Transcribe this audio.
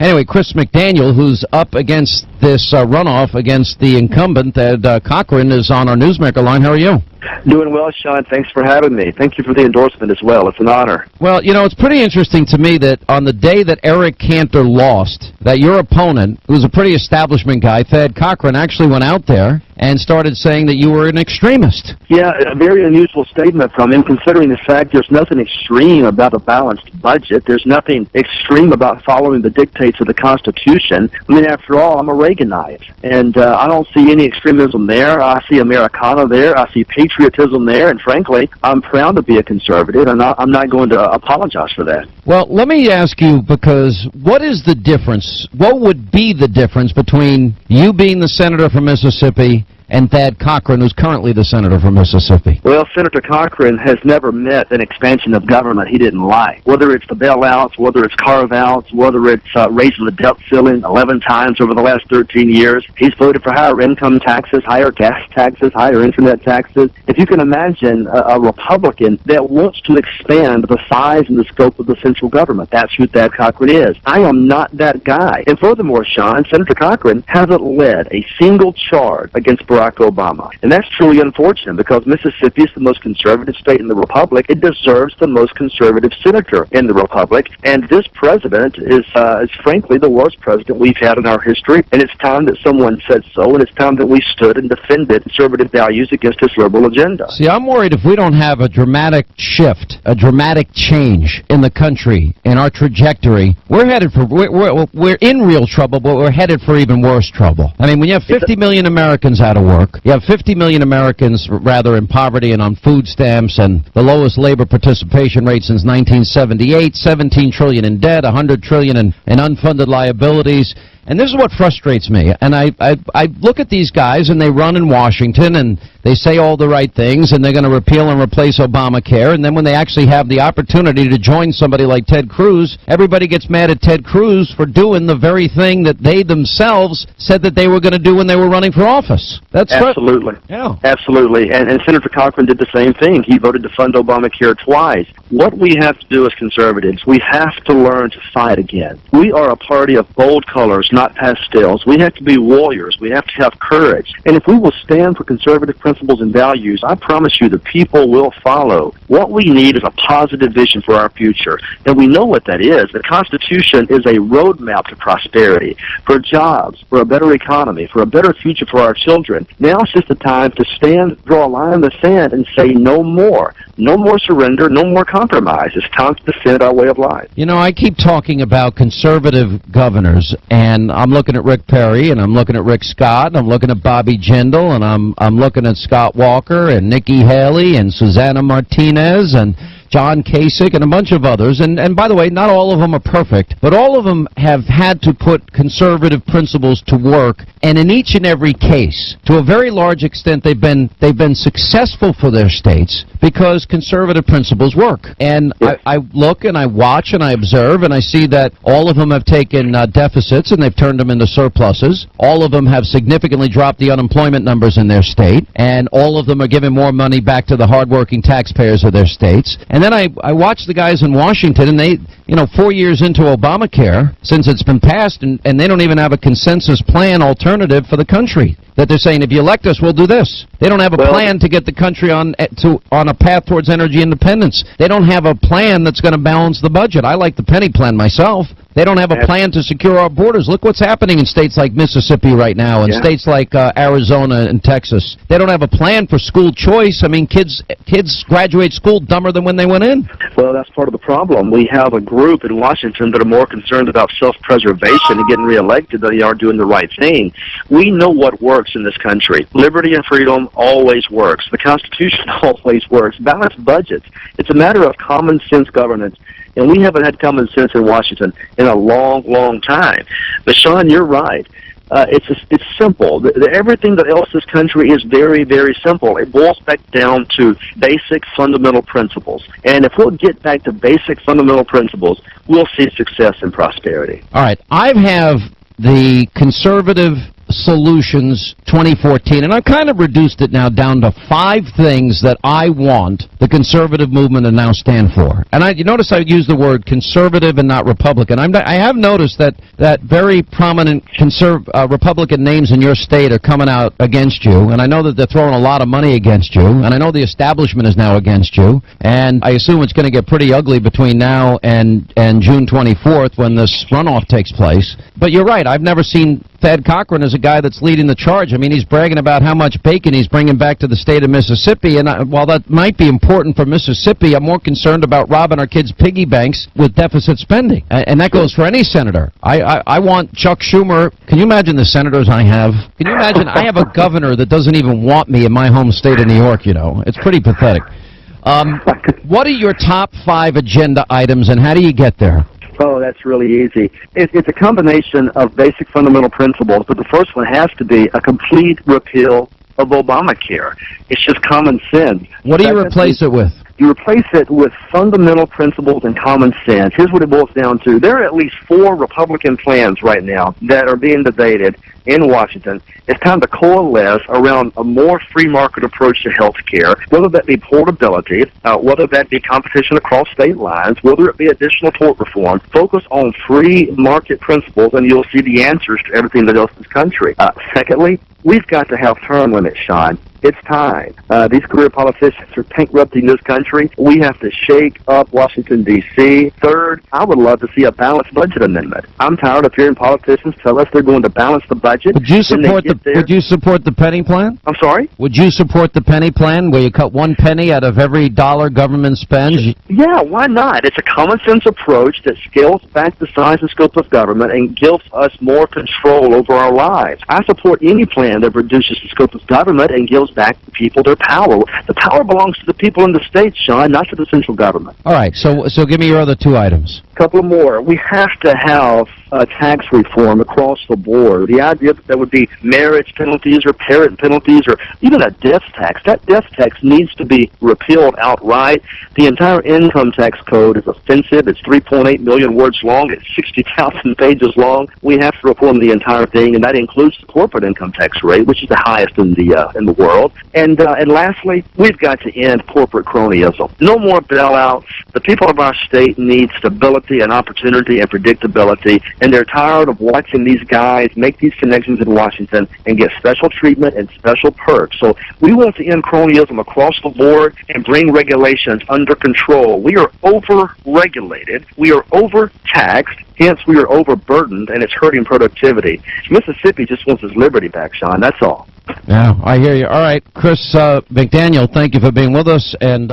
Anyway, Chris McDaniel, who's up against this runoff against the incumbent, Ed Cochran, is on our Newsmaker line. How are you? Doing well, Sean. Thanks for having me. Thank you for the endorsement as well. It's an honor. Well, you know, it's pretty interesting to me that on the day that Eric Cantor lost, that your opponent, who's a pretty establishment guy, Ed Cochran, actually went out there and started saying that you were an extremist. Yeah, a very unusual statement from him, considering the fact there's nothing extreme about a balanced budget. There's nothing extreme about following the dictates of the Constitution. I mean, after all, I'm a Reaganite, and I don't see any extremism there. I see Americana there. I see patriotism there, and frankly, I'm proud to be a conservative, and I'm not going to apologize for that. Well, let me ask you, because what is the difference? What would be the difference between you being the senator from Mississippi and Thad Cochran, who's currently the senator from Mississippi? Well, Senator Cochran has never met an expansion of government he didn't like. Whether it's the bailouts, whether it's carve-outs, whether it's raising the debt ceiling 11 times over the last 13 years, he's voted for higher income taxes, higher gas taxes, higher internet taxes. If you can imagine a Republican that wants to expand the size and the scope of the central government, that's who Thad Cochran is. I am not that guy. And furthermore, Sean, Senator Cochran hasn't led a single charge against Barack Obama. And that's truly unfortunate, because Mississippi is the most conservative state in the Republic. It deserves the most conservative senator in the Republic. And this president is frankly the worst president we've had in our history. And it's time that someone said so, and it's time that we stood and defended conservative values against this liberal agenda. See, I'm worried if we don't have a dramatic shift, a dramatic change in the country, in our trajectory, we're headed for, we're in real trouble, but we're headed for even worse trouble. I mean, when you have 50 million Americans out of work, you have 50 million Americans, rather, in poverty and on food stamps, and the lowest labor participation rate since 1978, 17 trillion in debt, 100 trillion in unfunded liabilities. And this is what frustrates me. And I look at these guys, and they run in Washington, and they say all the right things, and they're going to repeal and replace Obamacare. And then when they actually have the opportunity to join somebody like Ted Cruz, everybody gets mad at Ted Cruz for doing the very thing that they themselves said that they were going to do when they were running for office. That's absolutely. Yeah. Absolutely. And Senator Cochran did the same thing. He voted to fund Obamacare twice. What we have to do as conservatives, we have to learn to fight again. We are a party of bold colors, not pastels. We have to be warriors. We have to have courage. And if we will stand for conservative principles and values, I promise you the people will follow. What we need is a positive vision for our future. And we know what that is. The Constitution is a roadmap to prosperity, for jobs, for a better economy, for a better future for our children. Now is just the time to stand, draw a line in the sand, and say no more. No more surrender, no more compromise. It's time to defend our way of life. You know, I keep talking about conservative governors, and I'm looking at Rick Perry, and I'm looking at Rick Scott, and I'm looking at Bobby Jindal, and I'm looking at Scott Walker, and Nikki Haley, and Susana Martinez, and John Kasich, and a bunch of others. And by the way, not all of them are perfect, but all of them have had to put conservative principles to work, and in each and every case, to a very large extent, they've been successful for their states because conservative principles work. And I look and I watch and I observe, and I see that all of them have taken deficits and they've turned them into surpluses. All of them have significantly dropped the unemployment numbers in their state, and all of them are giving more money back to the hardworking taxpayers of their states. And then I watch the guys in Washington, and they, 4 years into Obamacare, since it's been passed, and they don't even have a consensus plan alternative for the country. That they're saying, if you elect us, we'll do this. They don't have a plan to get the country on a path towards energy independence. They don't have a plan that's going to balance the budget. I like the penny plan myself. They don't have a plan to secure our borders. Look what's happening in states like Mississippi right now, and states like Arizona and Texas. They don't have a plan for school choice. I mean, kids graduate school dumber than when they went in. Well, that's part of the problem. We have a group in Washington that are more concerned about self-preservation and getting reelected than they are doing the right thing. We know what works in this country. Liberty and freedom always works. The Constitution always works. Balanced budgets. It's a matter of common sense governance. And we haven't had common sense in Washington in a long, long time. But, Sean, you're right. It's simple. Everything that else this country is very, very simple. It boils back down to basic fundamental principles. And if we'll get back to basic fundamental principles, we'll see success and prosperity. All right. I have the conservative Solutions 2014, and I've kind of reduced it now down to 5 things that I want the conservative movement to now stand for. And you notice I use the word conservative and not Republican. I have noticed that very prominent Republican names in your state are coming out against you, and I know that they're throwing a lot of money against you, and I know the establishment is now against you, and I assume it's going to get pretty ugly between now and June 24th when this runoff takes place. But you're right, I've never seen Thad Cochran as a guy that's leading the charge. I mean, he's bragging about how much bacon he's bringing back to the state of Mississippi, and while that might be important for Mississippi, I'm more concerned about robbing our kids' piggy banks with deficit spending, and that goes for any senator. I want Chuck Schumer. Can you imagine the senators I have? Can you imagine I have a governor that doesn't even want me in my home state of New York, you know? It's pretty pathetic. What are your top 5 agenda items, and how do you get there? Oh, that's really easy. It's a combination of basic fundamental principles, but the first one has to be a complete repeal of Obamacare. It's just common sense. What do you replace it with? You replace it with fundamental principles and common sense. Here's what it boils down to. There are at least 4 Republican plans right now that are being debated in Washington. It's time to coalesce around a more free market approach to health care, whether that be portability, whether that be competition across state lines, whether it be additional tort reform. Focus on free market principles, and you'll see the answers to everything that else in this country. Secondly, we've got to have term limits, Sean. It's time. These career politicians are bankrupting this country. We have to shake up Washington, D.C. Third, I would love to see a balanced budget amendment. I'm tired of hearing politicians tell us they're going to balance the budget. Would you support the penny plan? I'm sorry? Would you support the penny plan where you cut 1 penny out of every dollar government spends? Yeah, why not? It's a common sense approach that scales back the size and scope of government and gives us more control over our lives. I support any plan that reduces the scope of government and gives back the people their power. The power belongs to the people in the states, Sean, not to the central government. All right, so give me your other 2 items. Couple more. We have to have tax reform across the board. The idea that there would be marriage penalties or parent penalties or even a death tax. That death tax needs to be repealed outright. The entire income tax code is offensive. It's 3.8 million words long. It's 60,000 pages long. We have to reform the entire thing, and that includes the corporate income tax rate, which is the highest in the world. And lastly, we've got to end corporate cronyism. No more bailouts. The people of our state need stability and opportunity and predictability, and they're tired of watching these guys make these connections in Washington and get special treatment and special perks. So we want to end cronyism across the board and bring regulations under control. We are over-regulated. We are over-taxed. Hence, we are overburdened, and it's hurting productivity. Mississippi just wants its liberty back, Sean. That's all. Yeah, I hear you. All right, Chris McDaniel, thank you for being with us. And